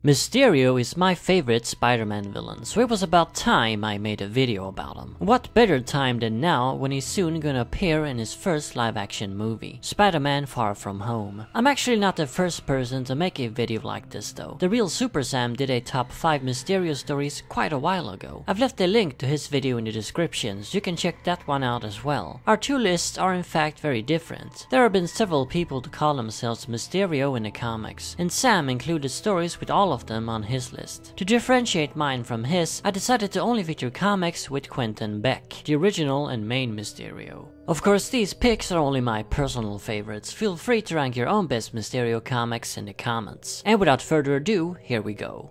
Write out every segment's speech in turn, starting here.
Mysterio is my favorite Spider-Man villain, so it was about time I made a video about him. What better time than now when he's soon gonna appear in his first live-action movie, Spider-Man Far From Home. I'm actually not the first person to make a video like this though. The real Super Sam did a top 5 Mysterio stories quite a while ago. I've left a link to his video in the description, so you can check that one out as well. Our two lists are in fact very different. There have been several people to call themselves Mysterio in the comics, and Sam included stories with all of them on his list. To differentiate mine from his, I decided to only feature comics with Quentin Beck, the original and main Mysterio. Of course, these picks are only my personal favorites. Feel free to rank your own best Mysterio comics in the comments. And without further ado, here we go.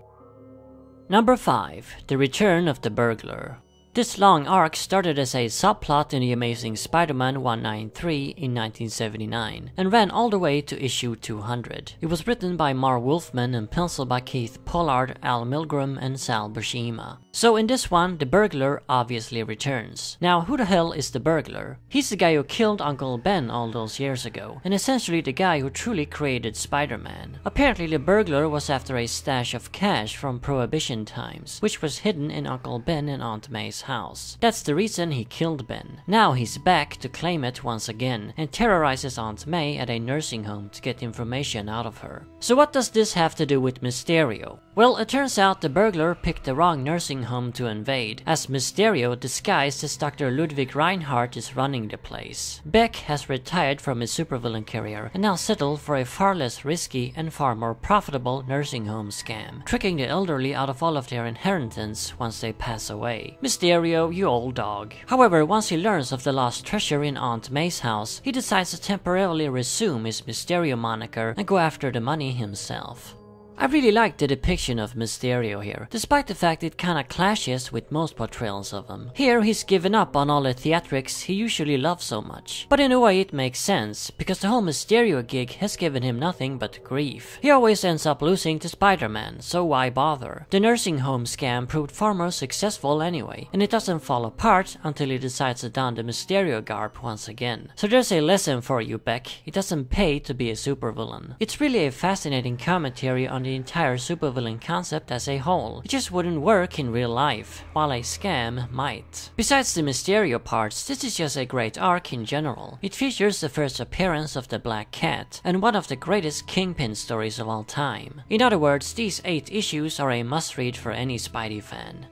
Number 5. The Return of the Burglar. This long arc started as a subplot in The Amazing Spider-Man 193 in 1979 and ran all the way to issue 200. It was written by Marv Wolfman and penciled by Keith Pollard, Al Milgrom, and Sal Buscema. So in this one, the Burglar obviously returns. Now, who the hell is the Burglar? He's the guy who killed Uncle Ben all those years ago, and essentially the guy who truly created Spider-Man. Apparently the Burglar was after a stash of cash from Prohibition times, which was hidden in Uncle Ben and Aunt May's house. That's the reason he killed Ben. Now he's back to claim it once again and terrorizes Aunt May at a nursing home to get information out of her. So what does this have to do with Mysterio? Well, it turns out the Burglar picked the wrong nursing home to invade, as Mysterio, disguised as Dr. Ludwig Reinhardt, is running the place. Beck has retired from his supervillain career and now settled for a far less risky and far more profitable nursing home scam, tricking the elderly out of all of their inheritance once they pass away. Mysterio, you old dog. However, once he learns of the lost treasure in Aunt May's house, he decides to temporarily resume his Mysterio moniker and go after the money himself. I really like the depiction of Mysterio here, despite the fact it kinda clashes with most portrayals of him. Here he's given up on all the theatrics he usually loves so much, but in a way it makes sense, because the whole Mysterio gig has given him nothing but grief. He always ends up losing to Spider-Man, so why bother? The nursing home scam proved far more successful anyway, and it doesn't fall apart until he decides to don the Mysterio garb once again. So there's a lesson for you, Beck. It doesn't pay to be a supervillain. It's really a fascinating commentary on the entire supervillain concept as a whole. It just wouldn't work in real life, while a scam might. Besides the Mysterio parts, this is just a great arc in general. It features the first appearance of the Black Cat, and one of the greatest Kingpin stories of all time. In other words, these 8 issues are a must-read for any Spidey fan.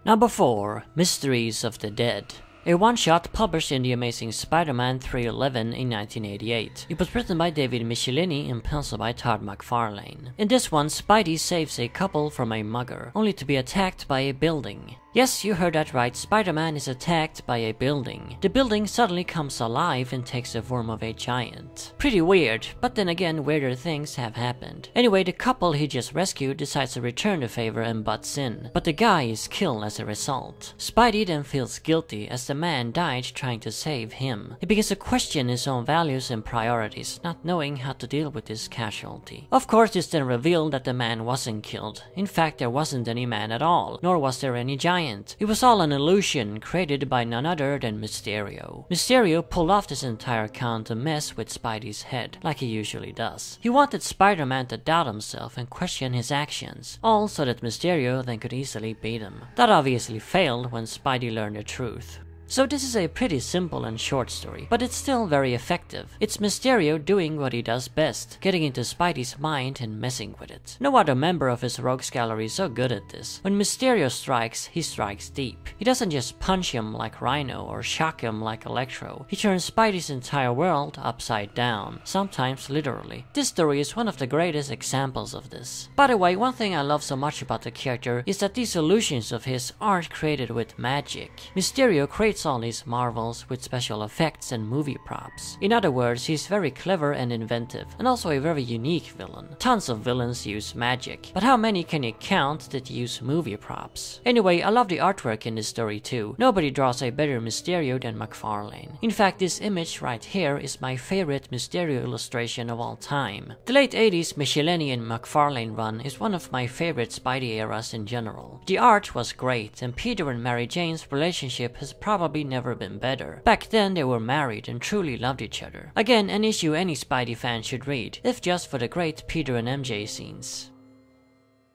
Number 4. Mysteries of the Dead. A one-shot published in The Amazing Spider-Man 311 in 1988. It was written by David Michelinie and penciled by Todd McFarlane. In this one, Spidey saves a couple from a mugger, only to be attacked by a building. Yes, you heard that right, Spider-Man is attacked by a building. The building suddenly comes alive and takes the form of a giant. Pretty weird, but then again, weirder things have happened. Anyway, the couple he just rescued decides to return the favor and butts in, but the guy is killed as a result. Spidey then feels guilty as the man died trying to save him. He begins to question his own values and priorities, not knowing how to deal with this casualty. Of course, it's then revealed that the man wasn't killed. In fact, there wasn't any man at all, nor was there any giant. It was all an illusion created by none other than Mysterio. Mysterio pulled off this entire con to mess with Spidey's head, like he usually does. He wanted Spider-Man to doubt himself and question his actions, all so that Mysterio then could easily beat him. That obviously failed when Spidey learned the truth. So this is a pretty simple and short story, but it's still very effective. It's Mysterio doing what he does best, getting into Spidey's mind and messing with it. No other member of his rogues gallery is so good at this. When Mysterio strikes, he strikes deep. He doesn't just punch him like Rhino or shock him like Electro. He turns Spidey's entire world upside down, sometimes literally. This story is one of the greatest examples of this. By the way, one thing I love so much about the character is that these illusions of his aren't created with magic. Mysterio creates all these marvels with special effects and movie props. In other words, he's very clever and inventive, and also a very unique villain. Tons of villains use magic, but how many can you count that use movie props? Anyway, I love the artwork in this story too. Nobody draws a better Mysterio than McFarlane. In fact, this image right here is my favorite Mysterio illustration of all time. The late 80s Michelinie and McFarlane run is one of my favorite Spidey eras in general. The art was great, and Peter and Mary Jane's relationship has probably never been better. Back then they were married and truly loved each other. Again, an issue any Spidey fan should read, if just for the great Peter and MJ scenes.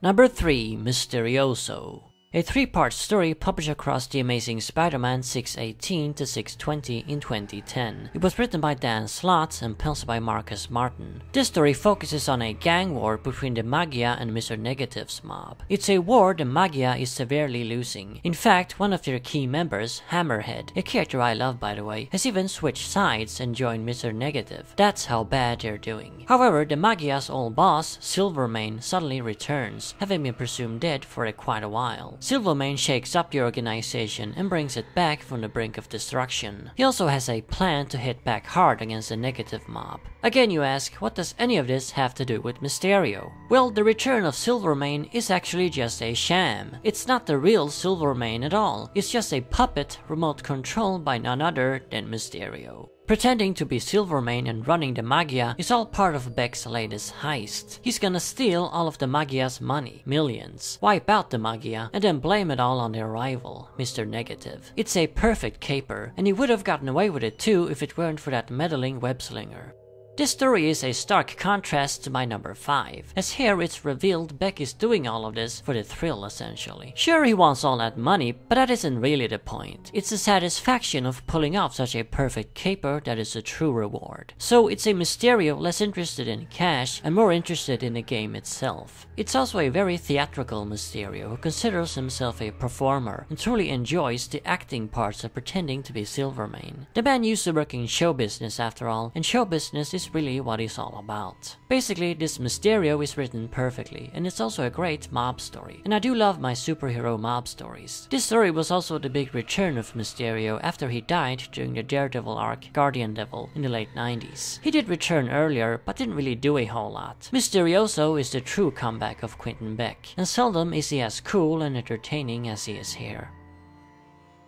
Number 3. Mysterioso. A 3-part story published across The Amazing Spider-Man 618 to 620 in 2010. It was written by Dan Slott and penciled by Marcus Martin. This story focuses on a gang war between the Magia and Mr. Negative's mob. It's a war the Magia is severely losing. In fact, one of their key members, Hammerhead, a character I love by the way, has even switched sides and joined Mr. Negative. That's how bad they're doing. However, the Magia's old boss, Silvermane, suddenly returns, having been presumed dead for quite a while. Silvermane shakes up the organization and brings it back from the brink of destruction. He also has a plan to hit back hard against the Negative mob. Again you ask, what does any of this have to do with Mysterio? Well, the return of Silvermane is actually just a sham. It's not the real Silvermane at all. It's just a puppet remote controlled by none other than Mysterio. Pretending to be Silvermane and running the Magia is all part of Beck's latest heist. He's gonna steal all of the Magia's money, millions, wipe out the Magia, and then blame it all on their rival, Mr. Negative. It's a perfect caper, and he would have gotten away with it too if it weren't for that meddling web-slinger. This story is a stark contrast to my number 5, as here it's revealed Beck is doing all of this for the thrill essentially. Sure, he wants all that money, but that isn't really the point. It's the satisfaction of pulling off such a perfect caper that is a true reward. So it's a Mysterio less interested in cash and more interested in the game itself. It's also a very theatrical Mysterio who considers himself a performer and truly enjoys the acting parts of pretending to be Silvermane. The man used to work in show business after all, and show business is really what he's all about. Basically, this Mysterio is written perfectly, and it's also a great mob story. And I do love my superhero mob stories. This story was also the big return of Mysterio after he died during the Daredevil arc Guardian Devil in the late 90s. He did return earlier, but didn't really do a whole lot. Mysterioso is the true comeback of Quentin Beck, and seldom is he as cool and entertaining as he is here.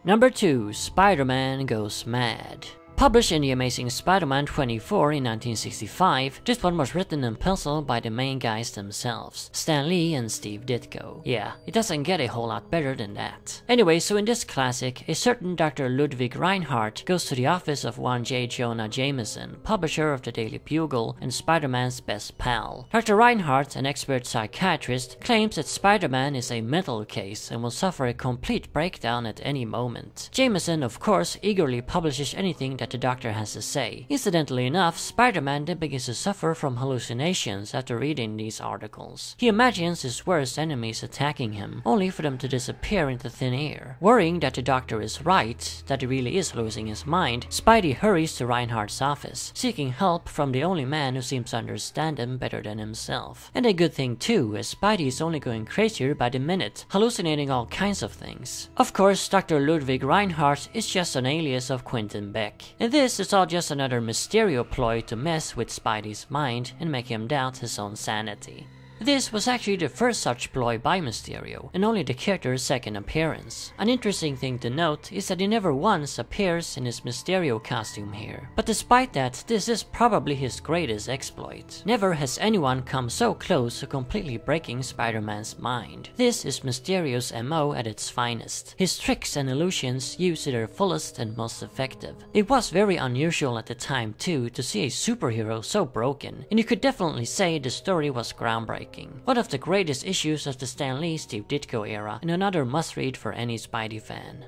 Number 2. Spider-Man Goes Mad. Published in The Amazing Spider-Man 24 in 1965, this one was written and penciled by the main guys themselves, Stan Lee and Steve Ditko. Yeah, it doesn't get a whole lot better than that. Anyway, so in this classic, a certain Dr. Ludwig Reinhardt goes to the office of one J. Jonah Jameson, publisher of the Daily Bugle and Spider-Man's best pal. Dr. Reinhardt, an expert psychiatrist, claims that Spider-Man is a mental case and will suffer a complete breakdown at any moment. Jameson, of course, eagerly publishes anything that the doctor has to say. Incidentally enough, Spider-Man then begins to suffer from hallucinations after reading these articles. He imagines his worst enemies attacking him, only for them to disappear into thin air. Worrying that the doctor is right, that he really is losing his mind, Spidey hurries to Reinhardt's office, seeking help from the only man who seems to understand him better than himself. And a good thing too, as Spidey is only going crazier by the minute, hallucinating all kinds of things. Of course, Dr. Ludwig Reinhardt is just an alias of Quentin Beck. And this is all just another Mysterio ploy to mess with Spidey's mind and make him doubt his own sanity. This was actually the first such ploy by Mysterio, and only the character's second appearance. An interesting thing to note is that he never once appears in his Mysterio costume here. But despite that, this is probably his greatest exploit. Never has anyone come so close to completely breaking Spider-Man's mind. This is Mysterio's MO at its finest. His tricks and illusions used to their fullest and most effective. It was very unusual at the time too to see a superhero so broken, and you could definitely say the story was groundbreaking. One of the greatest issues of the Stan Lee Steve Ditko era, and another must-read for any Spidey fan.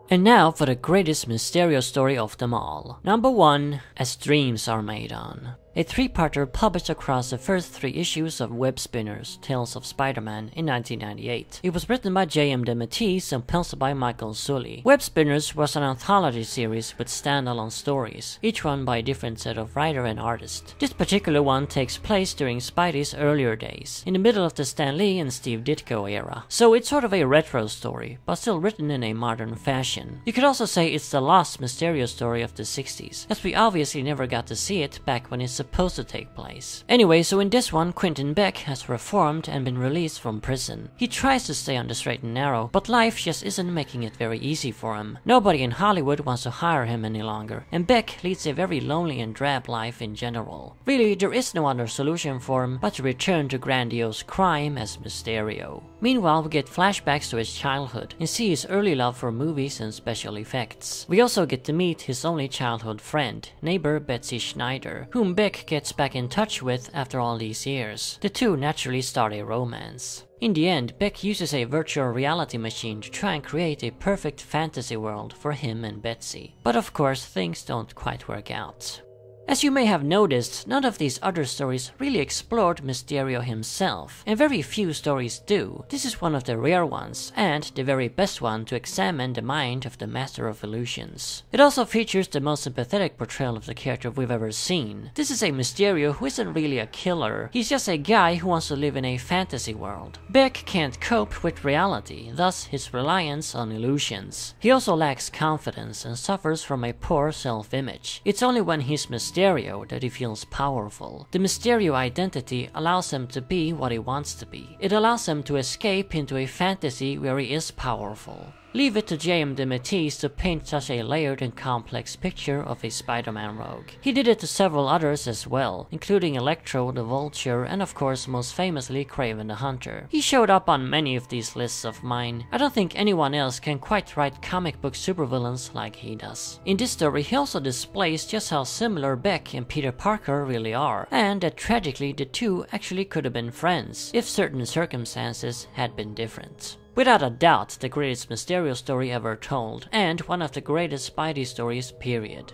And now for the greatest Mysterio story of them all. Number 1. As Dreams Are Made On. A 3-parter published across the first 3 issues of Web Spinner's Tales of Spider-Man in 1998. It was written by J.M. DeMatteis and penciled by Michael Sully. Web Spinners was an anthology series with standalone stories, each one by a different set of writer and artist. This particular one takes place during Spidey's earlier days, in the middle of the Stan Lee and Steve Ditko era. So it's sort of a retro story, but still written in a modern fashion. You could also say it's the lost Mysterio story of the 60s, as we obviously never got to see it back when it's supposed to take place. Anyway, so in this one, Quentin Beck has reformed and been released from prison. He tries to stay on the straight and narrow, but life just isn't making it very easy for him. Nobody in Hollywood wants to hire him any longer, and Beck leads a very lonely and drab life in general. Really, there is no other solution for him but to return to grandiose crime as Mysterio. Meanwhile, we get flashbacks to his childhood and see his early love for movies and special effects. We also get to meet his only childhood friend, neighbor Betsy Schneider, whom Beck gets back in touch with after all these years. The two naturally start a romance. In the end, Beck uses a virtual reality machine to try and create a perfect fantasy world for him and Betsy. But of course, things don't quite work out. As you may have noticed, none of these other stories really explored Mysterio himself, and very few stories do. This is one of the rare ones, and the very best one to examine the mind of the Master of Illusions. It also features the most sympathetic portrayal of the character we've ever seen. This is a Mysterio who isn't really a killer, he's just a guy who wants to live in a fantasy world. Beck can't cope with reality, thus his reliance on illusions. He also lacks confidence and suffers from a poor self-image. It's only when he's Mysterio that he feels powerful. The Mysterio identity allows him to be what he wants to be. It allows him to escape into a fantasy where he is powerful. Leave it to J.M. DeMatteis to paint such a layered and complex picture of a Spider-Man rogue. He did it to several others as well, including Electro, the Vulture, and of course most famously Kraven the Hunter. He showed up on many of these lists of mine. I don't think anyone else can quite write comic book supervillains like he does. In this story, he also displays just how similar Beck and Peter Parker really are, and that tragically the two actually could have been friends, if certain circumstances had been different. Without a doubt, the greatest Mysterio story ever told, and one of the greatest Spidey stories, period.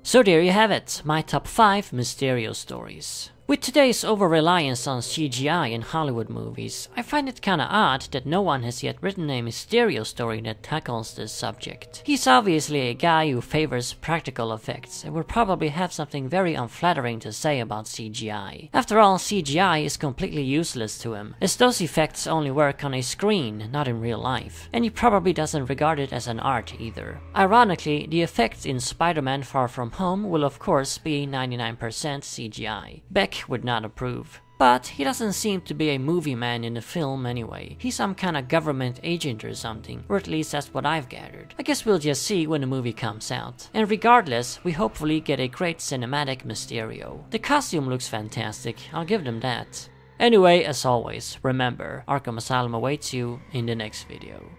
So there you have it, my top 5 Mysterio stories. With today's over-reliance on CGI in Hollywood movies, I find it kinda odd that no one has yet written a Mysterio story that tackles this subject. He's obviously a guy who favors practical effects and would probably have something very unflattering to say about CGI. After all, CGI is completely useless to him, as those effects only work on a screen, not in real life, and he probably doesn't regard it as an art either. Ironically, the effects in Spider-Man Far From Home will of course be 99% CGI. Beck would not approve. But he doesn't seem to be a movie man in the film anyway. He's some kind of government agent or something, or at least that's what I've gathered. I guess we'll just see when the movie comes out. And regardless, we hopefully get a great cinematic Mysterio. The costume looks fantastic, I'll give them that. Anyway, as always, remember, Arkham Asylum awaits you in the next video.